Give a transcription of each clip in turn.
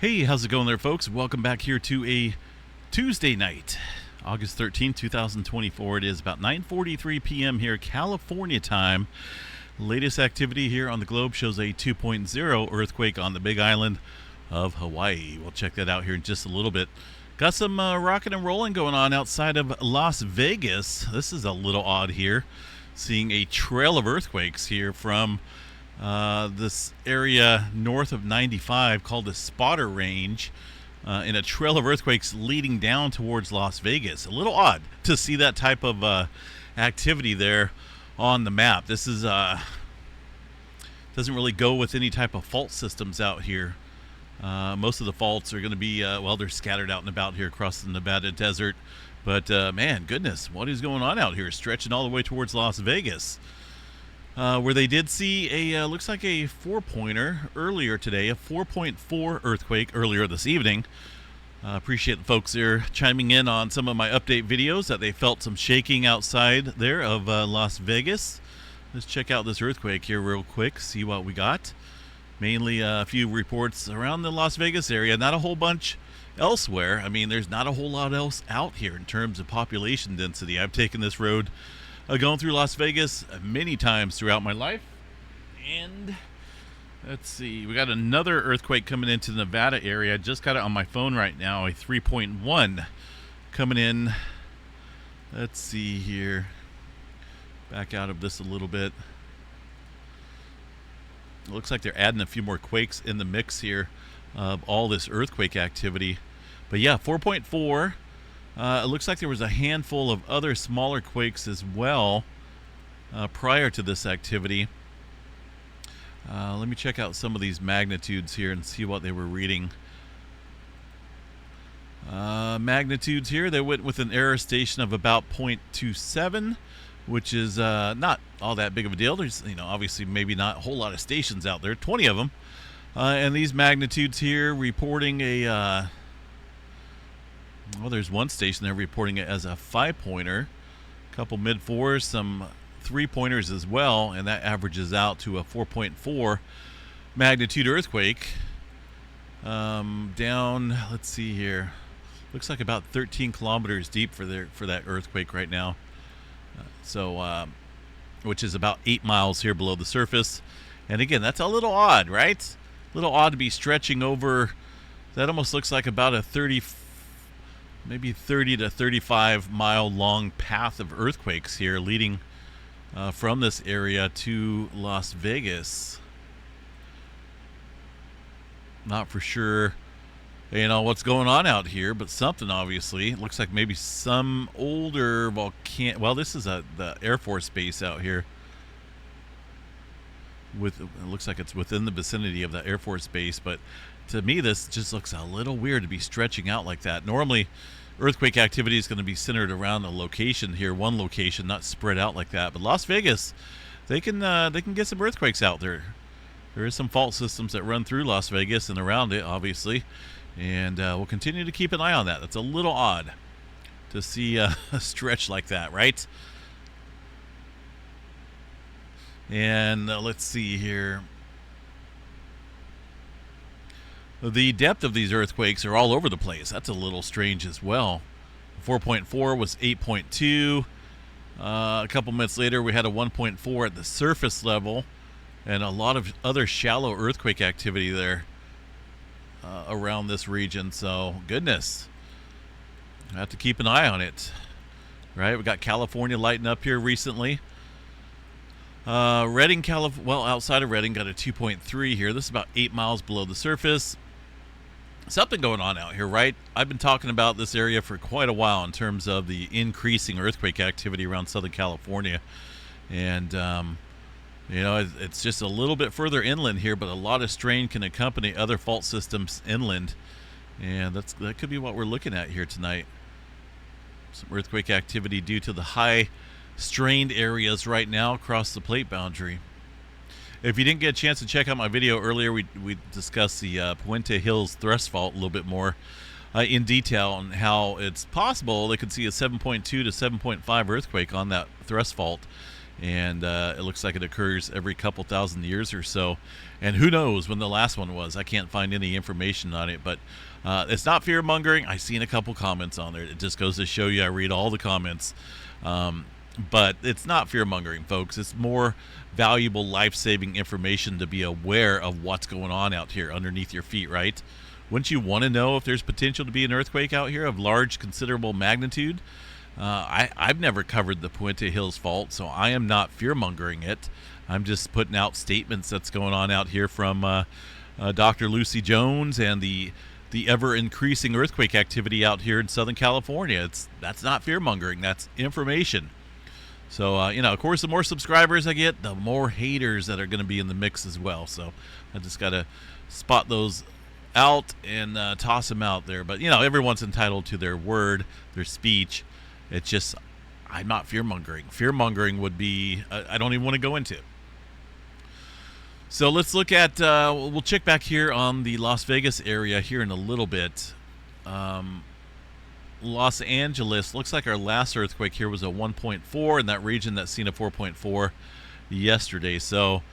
Hey, how's it going there, folks? Welcome back here to a Tuesday night, August 13th, 2024. It is about 9:43 p.m. here, California time. Latest activity here on the globe shows a 2.0 earthquake on the Big Island of Hawaii. We'll check that out here in just a little bit. Got some rocking and rolling going on outside of Las Vegas. This is a little odd here, seeing a trail of earthquakes here from this area north of 95 called the Spotter Range, in a trail of earthquakes leading down towards Las Vegas. A little odd to see that type of activity there on the map. This is doesn't really go with any type of fault systems out here. Most of the faults are going to be, they're scattered out and about here across the Nevada desert. But man, goodness, what is going on out here? Stretching all the way towards Las Vegas. Where they did see a, looks like a 4-pointer earlier today, a 4.4 earthquake earlier this evening. Appreciate the folks there chiming in on some of my update videos that they felt some shaking outside there of Las Vegas. Let's check out this earthquake here real quick, see what we got. Mainly a few reports around the Las Vegas area, not a whole bunch elsewhere. I mean, there's not a whole lot else out here in terms of population density. I've taken this road going through Las Vegas many times throughout my life. And let's see, we got another earthquake coming into the Nevada area. I just got it on my phone right now, a 3.1 coming in. Let's see here, back out of this a little bit. It looks like they're adding a few more quakes in the mix here of all this earthquake activity. But yeah, 4.4. It looks like there was a handful of other smaller quakes as well prior to this activity. Let me check out some of these magnitudes here and see what they were reading. Magnitudes here, they went with an error station of about 0.27, which is not all that big of a deal. There's, obviously maybe not a whole lot of stations out there, 20 of them. And these magnitudes here reporting a... there's one station there reporting it as a 5-pointer, a couple mid-4s, some 3-pointers as well, and that averages out to a 4.4 magnitude earthquake. Down, let's see here, looks like about 13 kilometers deep for that earthquake right now. Which is about 8 miles here below the surface. And again, that's a little odd, right? A little odd to be stretching over. That almost looks like about a 30 to 35 mile long path of earthquakes here leading from this area to Las Vegas. Not for sure what's going on out here, but something obviously. It looks like maybe some older volcano. Well, this is the Air Force base out here. It looks like it's within the vicinity of the Air Force base, but to me this just looks a little weird to be stretching out like that. Normally earthquake activity is going to be centered around a location here, one location, not spread out like that. But Las Vegas, they can get some earthquakes out there. There is some fault systems that run through Las Vegas and around it, obviously, and we'll continue to keep an eye on that. That's a little odd to see a stretch like that, right? And let's see here. The depth of these earthquakes are all over the place. That's a little strange as well. 4.4 was 8.2. A couple minutes later, we had a 1.4 at the surface level, and a lot of other shallow earthquake activity there around this region. So, goodness, I have to keep an eye on it. Right? We got California lighting up here recently. Redding, outside of Redding, got a 2.3 here. This is about 8 miles below the surface. Something going on out here, right? I've been talking about this area for quite a while in terms of the increasing earthquake activity around Southern California. And, it's just a little bit further inland here, but a lot of strain can accompany other fault systems inland. And that could be what we're looking at here tonight. Some earthquake activity due to the high strained areas right now across the plate boundary. If you didn't get a chance to check out my video earlier, we discussed the Pote Hills thrust fault a little bit more in detail and how it's possible they could see a 7.2 to 7.5 earthquake on that thrust fault. and it looks like it occurs every couple thousand years or so. And who knows when the last one was? I can't find any information on it, but it's not fear mongering. I've seen a couple comments on there. It just goes to show you I read all the comments. But it's not fear mongering, folks. It's more valuable life-saving information to be aware of what's going on out here underneath your feet, right? Wouldn't you want to know if there's potential to be an earthquake out here of large, considerable magnitude? I've never covered the Pote Hills fault, so I am not fear-mongering it. I'm just putting out statements that's going on out here from Dr. Lucy Jones and the ever-increasing earthquake activity out here in Southern California. That's not fear-mongering. That's information. So, of course, the more subscribers I get, the more haters that are going to be in the mix as well. So I just got to spot those out and toss them out there. But, everyone's entitled to their word, their speech. It's just, I'm not fear-mongering. Fear-mongering would be, I don't even want to go into. So let's look at, we'll check back here on the Las Vegas area here in a little bit. Los Angeles, looks like our last earthquake here was a 1.4 in that region that's seen a 4.4 yesterday. So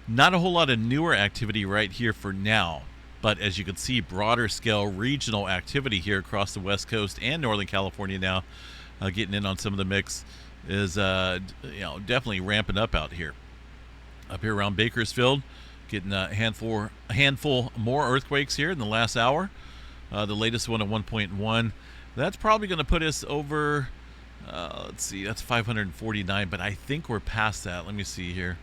not a whole lot of newer activity right here for now. But as you can see, broader scale regional activity here across the West Coast and Northern California now, getting in on some of the mix is definitely ramping up out here. Up here around Bakersfield, getting a handful more earthquakes here in the last hour. The latest one at 1.1. That's probably going to put us over, let's see, that's 549, but I think we're past that. Let me see here.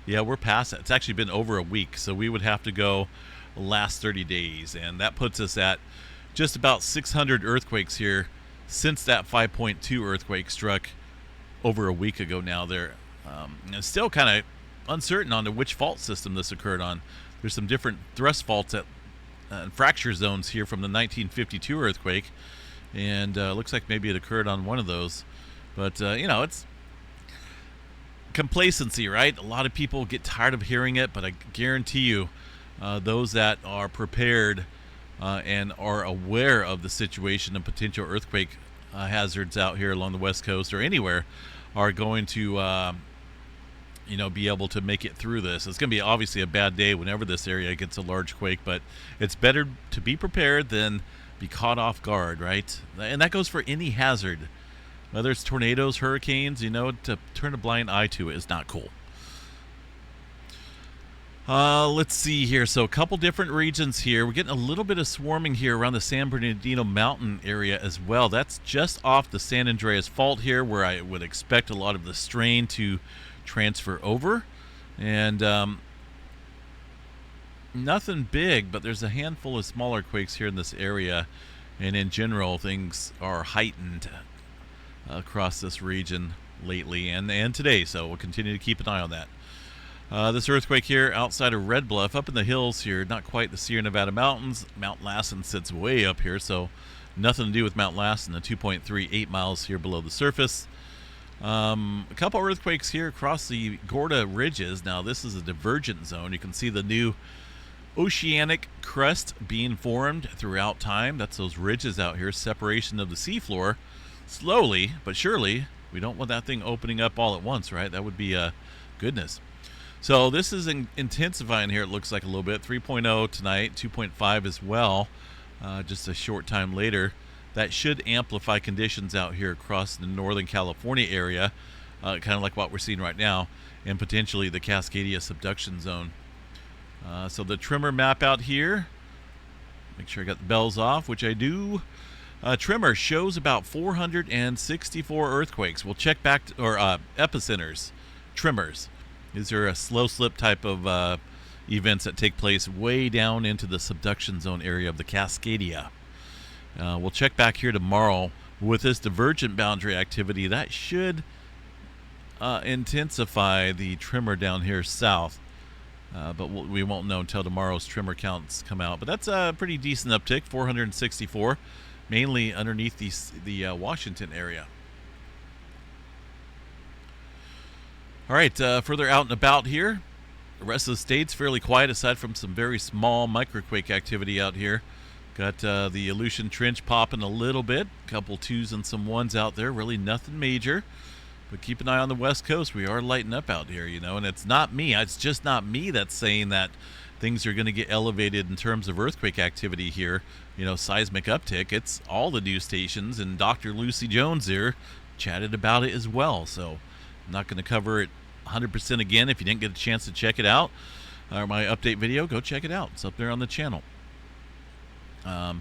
Yeah, we're past that. It's actually been over a week, so we would have to go last 30 days, and that puts us at just about 600 earthquakes here since that 5.2 earthquake struck over a week ago now there. And still kind of uncertain on which fault system this occurred on. There's some different thrust faults at fracture zones here from the 1952 earthquake, and looks like maybe it occurred on one of those. But it's complacency, right? A lot of people get tired of hearing it, but I guarantee you those that are prepared and are aware of the situation and potential earthquake hazards out here along the West Coast or anywhere are going to be able to make it through this. It's going to be obviously a bad day whenever this area gets a large quake, but it's better to be prepared than be caught off guard, right? And that goes for any hazard, whether it's tornadoes, hurricanes. To turn a blind eye to it is not cool. Let's see here. So a couple different regions here. We're getting a little bit of swarming here around the San Bernardino Mountain area as well. That's just off the San Andreas Fault here, where I would expect a lot of the strain to transfer over. And nothing big, but there's a handful of smaller quakes here in this area. And in general, things are heightened across this region lately and today. So we'll continue to keep an eye on that. This earthquake here outside of Red Bluff, up in the hills here, not quite the Sierra Nevada mountains. Mount Lassen sits way up here, so nothing to do with Mount Lassen, the 2.38 miles here below the surface. A couple earthquakes here across the Gorda Ridges. Now, this is a divergent zone. You can see the new oceanic crust being formed throughout time. That's those ridges out here, separation of the seafloor. Slowly, but surely, we don't want that thing opening up all at once, right? That would be goodness. So this is intensifying here, it looks like a little bit. 3.0 tonight, 2.5 as well, just a short time later. That should amplify conditions out here across the Northern California area, kind of like what we're seeing right now, and potentially the Cascadia subduction zone. So the tremor map out here, make sure I got the bells off, which I do. Tremor shows about 464 earthquakes. We'll check back, or epicenters, tremors. These are a slow slip type of events that take place way down into the subduction zone area of the Cascadia. We'll check back here tomorrow with this divergent boundary activity. That should intensify the tremor down here south. But we won't know until tomorrow's tremor counts come out. But that's a pretty decent uptick, 464, mainly underneath the Washington area. All right, further out and about here, the rest of the state's fairly quiet aside from some very small microquake activity out here. Got the Aleutian Trench popping a little bit, a couple twos and some ones out there, really nothing major. But keep an eye on the West Coast. We are lighting up out here, you know, and it's not me. It's just not me that's saying that things are going to get elevated in terms of earthquake activity here, you know, seismic uptick. It's all the news stations, and Dr. Lucy Jones here chatted about it as well. So I'm not going to cover it 100% again. If you didn't get a chance to check it out, or my update video, go check it out. It's up there on the channel.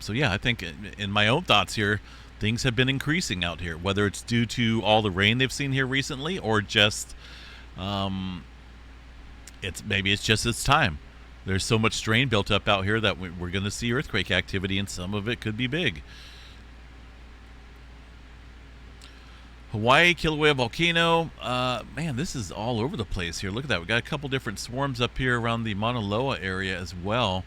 So yeah, I think in my own thoughts here, things have been increasing out here, whether it's due to all the rain they've seen here recently, or just it's just its time. There's so much strain built up out here that we're going to see earthquake activity, and some of it could be big. Hawaii, Kilauea Volcano. Man, this is all over the place here. Look at that. We got a couple different swarms up here around the Mauna Loa area as well.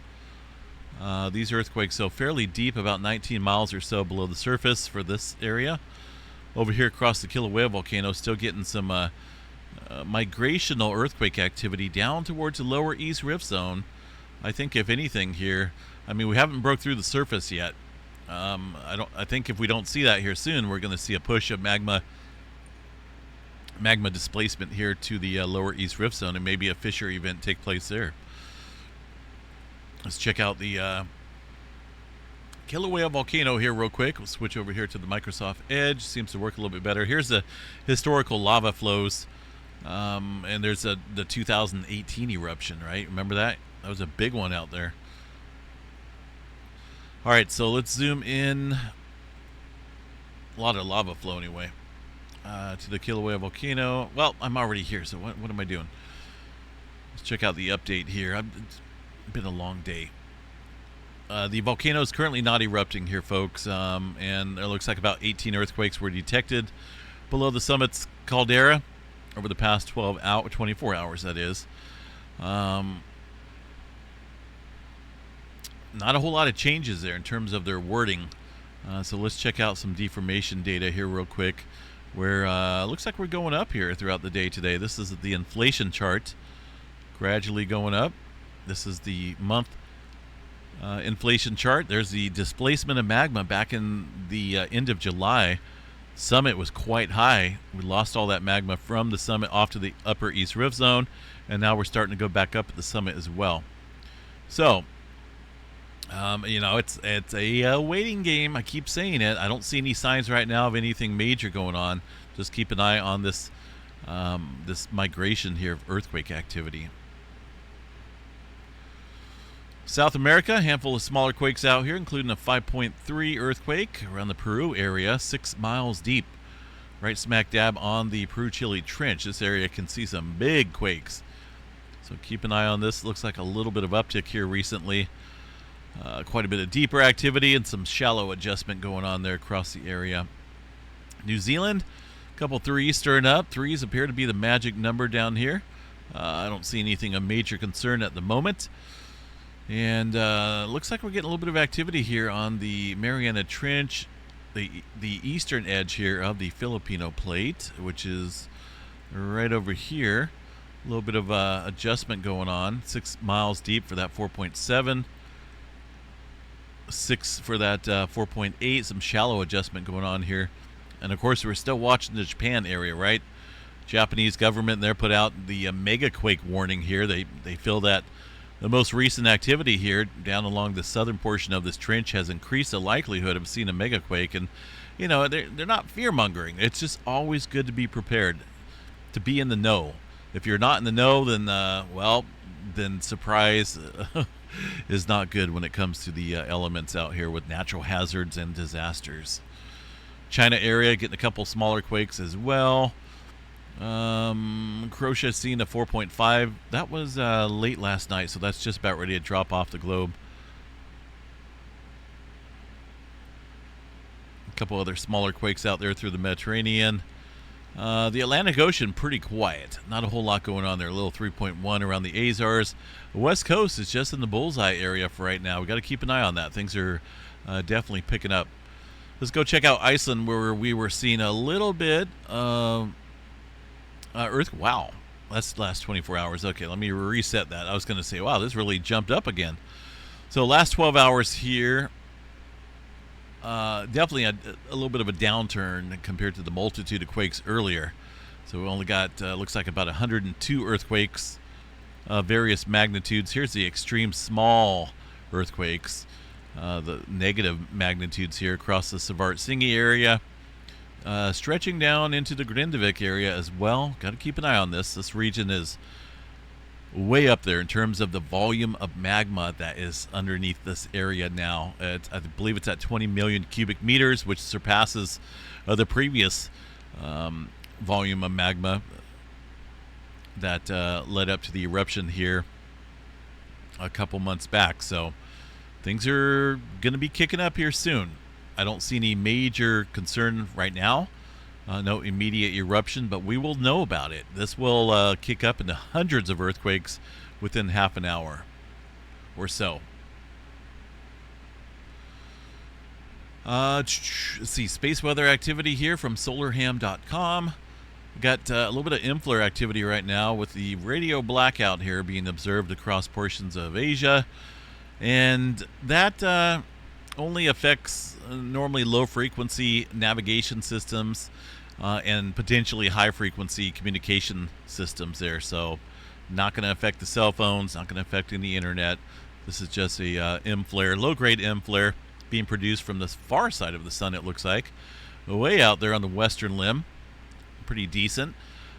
These earthquakes, so fairly deep, about 19 miles or so below the surface for this area. Over here across the Kilauea Volcano, still getting some migrational earthquake activity down towards the lower East Rift Zone. I think if anything here, I mean, we haven't broke through the surface yet. I think if we don't see that here soon, we're going to see a push of magma displacement here to the lower East Rift Zone, and maybe a fissure event take place there. Let's check out the Kilauea Volcano here real quick. We'll switch over here to the Microsoft Edge. Seems to work a little bit better. Here's the historical lava flows. And there's the 2018 eruption, right? Remember that? That was a big one out there. All right, so let's zoom in. A lot of lava flow anyway. To the Kilauea Volcano. Well, I'm already here, so what am I doing? Let's check out the update here. It's been a long day. The volcano is currently not erupting here, folks, and it looks like about 18 earthquakes were detected below the summit's caldera over the past 24 hours, that is. Not a whole lot of changes there in terms of their wording. So let's check out some deformation data here real quick, where looks like we're going up here throughout the day today. This is the inflation chart, gradually going up. This is the month inflation chart. There's the displacement of magma back in the end of July. Summit was quite high. We lost all that magma from the summit off to the upper East Rift Zone, and now we're starting to go back up at the summit as well. So, you know, it's a waiting game. I keep saying it. I don't see any signs right now of anything major going on. Just keep an eye on this this migration here of earthquake activity. South America, a handful of smaller quakes out here, including a 5.3 earthquake around the Peru area, 6 miles deep, right smack dab on the Peru-Chile Trench. This area can see some big quakes, so keep an eye on this. Looks like a little bit of uptick here recently. Quite a bit of deeper activity and some shallow adjustment going on there across the area. New Zealand, a couple threes stirring up. Threes appear to be the magic number down here. I don't see anything of major concern at the moment. And looks like we're getting a little bit of activity here on the Mariana Trench, the eastern edge here of the Filipino plate, which is right over here. A little bit of adjustment going on. 6 miles deep for that 4.7. 6 for that 4.8. Some shallow adjustment going on here. And of course, we're still watching the Japan area, right? Japanese government there put out the mega quake warning here. They feel that the most recent activity here down along the southern portion of this trench has increased the likelihood of seeing a megaquake. And, you know, they're not fear-mongering. It's just always good to be prepared, to be in the know. If you're not in the know, then, then surprise is not good when it comes to the elements out here with natural hazards and disasters. China area getting a couple smaller quakes as well. Croatia seen a 4.5. That was late last night, so that's just about ready to drop off the globe. A couple other smaller quakes out there through the Mediterranean. The Atlantic Ocean, pretty quiet. Not a whole lot going on there. A little 3.1 around the Azores. The West Coast is just in the bullseye area for right now. We got to keep an eye on that. Things are definitely picking up. Let's go check out Iceland, where we were seeing a little bit of wow, that's the last 24 hours. Okay, let me reset that. I was going to say, wow, this really jumped up again. So last 12 hours here, definitely a little bit of a downturn compared to the multitude of quakes earlier. So we only got, looks like about 102 earthquakes, various magnitudes. Here's the extreme small earthquakes, the negative magnitudes here across the Savart-Singi area, stretching down into the Grindavik area as well. Got to keep an eye on this. This region is way up there in terms of the volume of magma that is underneath this area now. I believe it's at 20 million cubic meters, which surpasses the previous volume of magma that led up to the eruption here a couple months back. So things are going to be kicking up here soon. I don't see any major concern right now. No immediate eruption, but we will know about it. This will kick up into hundreds of earthquakes within half an hour or so. Let's see, space weather activity here from solarham.com. We got a little bit of inflare activity right now with the radio blackout here being observed across portions of Asia. And that only affects normally low-frequency navigation systems and potentially high-frequency communication systems there. So not going to affect the cell phones, not going to affect any internet. This is just a M-flare, low-grade M-flare being produced from the far side of the sun, it looks like. Way out there on the western limb. Pretty decent.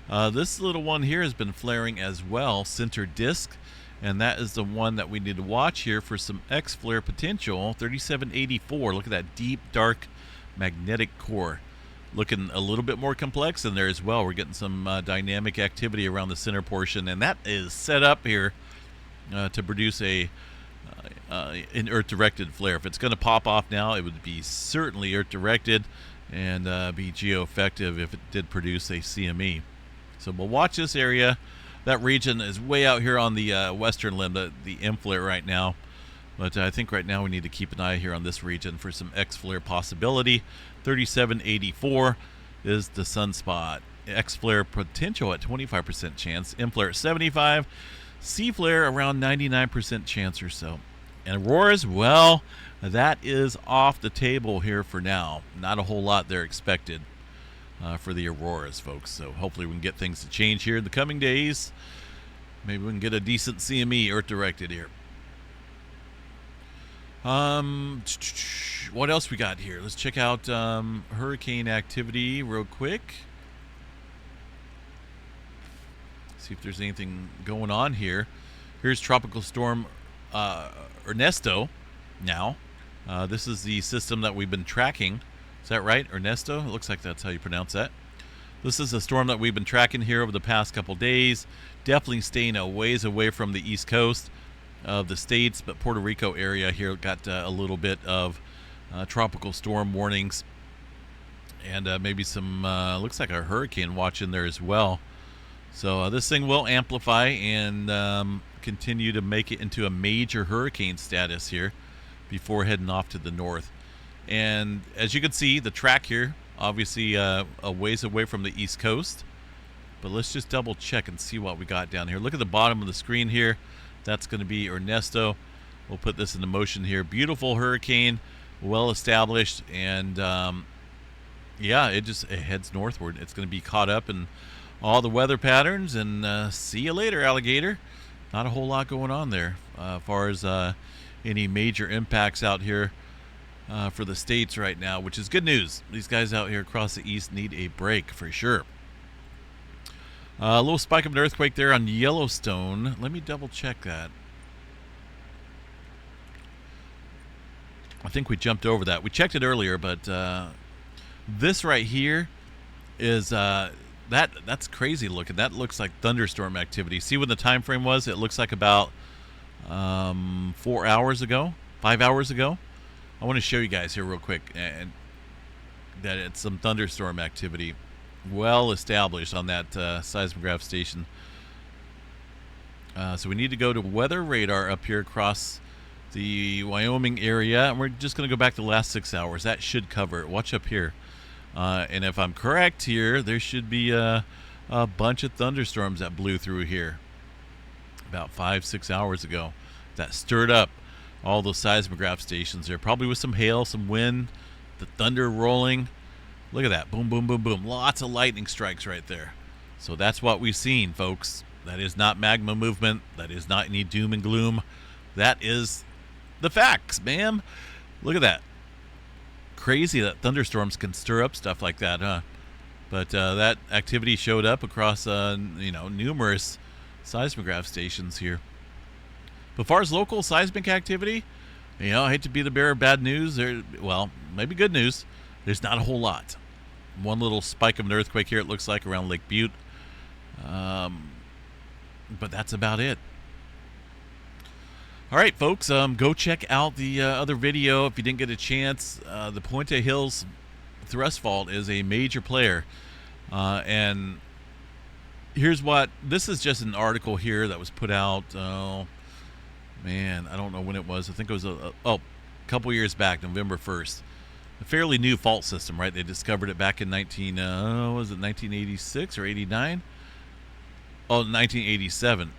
This little one here has been flaring as well, center disk. And that is the one that we need to watch here for some X-flare potential. 3784. Look at that deep, dark magnetic core. Looking a little bit more complex in there as well. We're getting some dynamic activity around the center portion. And that is set up here to produce an Earth-directed flare. If it's going to pop off now, it would be certainly Earth-directed and be geo-effective if it did produce a CME. So we'll watch this area. That region is way out here on the western limb, the M-flare right now. But I think right now we need to keep an eye here on this region for some X-flare possibility. 3784 is the sunspot. X-flare potential at 25% chance. M-flare at 75. C-flare around 99% chance or so. And auroras, well, that is off the table here for now. Not a whole lot there expected for the auroras, folks. So hopefully we can get things to change here in the coming days. Maybe we can get a decent CME Earth-directed here. What else we got here? Let's check out hurricane activity real quick. See if there's anything going on here. Here's Tropical Storm Ernesto now. This is the system that we've been tracking. Is that right, Ernesto? It looks like that's how you pronounce that. This is a storm that we've been tracking here over the past couple days. Definitely staying a ways away from the east coast of the states, but Puerto Rico area here got a little bit of tropical storm warnings. And maybe some, looks like a hurricane watch in there as well. So this thing will amplify and continue to make it into a major hurricane status here before heading off to the north. And as you can see, the track here, obviously a ways away from the east coast. But let's just double check and see what we got down here. Look at the bottom of the screen here. That's going to be Ernesto. We'll put this into motion here. Beautiful hurricane, well established, and yeah, it heads northward. It's going to be caught up in all the weather patterns, and see you later, alligator. Not a whole lot going on there as far as any major impacts out here for the states right now, which is good news. These guys out here across the east need a break for sure. A little spike of an earthquake there on Yellowstone. Let me double check that. I think we jumped over that. We checked it earlier, but this right here is that's crazy looking. That looks like thunderstorm activity. See what the time frame was? It looks like about 4 hours ago, 5 hours ago. I want to show you guys here real quick, and that it's some thunderstorm activity. Well established on that seismograph station. So we need to go to weather radar up here across the Wyoming area, and we're just going to go back the last 6 hours. That should cover it. Watch up here. And if I'm correct here, there should be a bunch of thunderstorms that blew through here about 5-6 hours ago that stirred up all those seismograph stations there, probably with some hail, some wind, the thunder rolling. Look at that. Boom, boom, boom, boom. Lots of lightning strikes right there. So that's what we've seen, folks. That is not magma movement. That is not any doom and gloom. That is the facts, ma'am. Look at that. Crazy that thunderstorms can stir up stuff like that, huh? But that activity showed up across, numerous seismograph stations here. But as far as local seismic activity, I hate to be the bearer of bad news. Maybe good news. There's not a whole lot. One little spike of an earthquake here, it looks like, around Lake Butte. But that's about it. All right, folks, go check out the other video if you didn't get a chance. The Pote Hills thrust fault is a major player. And here's this is just an article here that was put out, I don't know when it was. I think it was a couple years back, November 1st. A fairly new fault system, right? They discovered it back in 1986 or 89? 1987.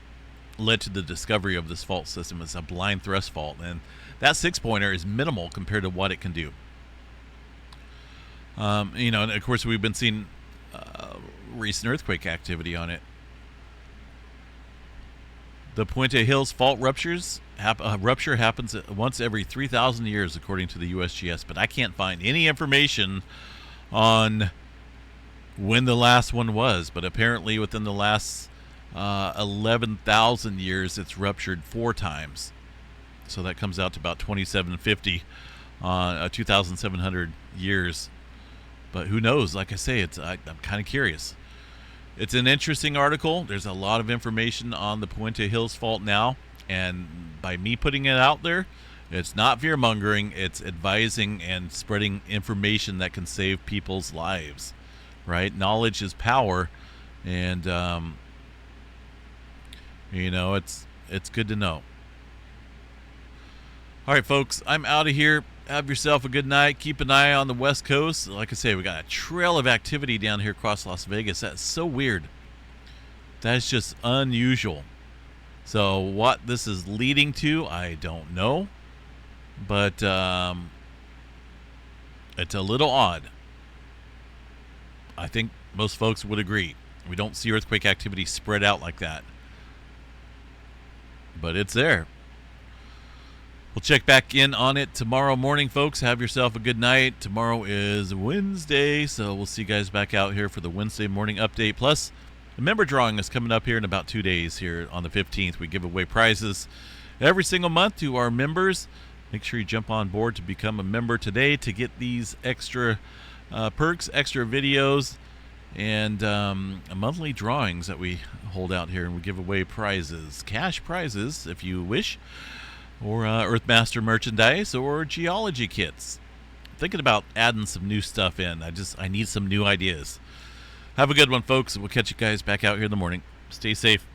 Led to the discovery of this fault system. It's a blind thrust fault, and that 6-pointer is minimal compared to what it can do. And of course we've been seeing recent earthquake activity on it. The Pote Hills fault rupture happens once every 3,000 years, according to the USGS, but I can't find any information on when the last one was. But apparently within the last 11,000 years, it's ruptured 4 times. So that comes out to about 2,750 on 2,700 years. But who knows? Like I say, I'm kind of curious. It's an interesting article. There's a lot of information on the Pote Hills fault now, and by me putting it out there, it's not fear-mongering. It's advising and spreading information that can save people's lives, right? Knowledge is power, and it's good to know. All right, folks, I'm out of here. Have yourself a good night. Keep an eye on the West Coast. Like I say, we got a trail of activity down here across Las Vegas. That's so weird. That's just unusual. So what this is leading to, I don't know. But it's a little odd. I think most folks would agree. We don't see earthquake activity spread out like that. But it's there. We'll check back in on it tomorrow morning, folks. Have yourself a good night. Tomorrow is Wednesday, so we'll see you guys back out here for the Wednesday morning update. Plus, the member drawing is coming up here in about 2 days here on the 15th. We give away prizes every single month to our members. Make sure you jump on board to become a member today to get these extra perks, extra videos, and monthly drawings that we hold out here, and we give away prizes, cash prizes if you wish, or Earthmaster merchandise, or geology kits. I'm thinking about adding some new stuff in. I need some new ideas. Have a good one, folks. We'll catch you guys back out here in the morning. Stay safe.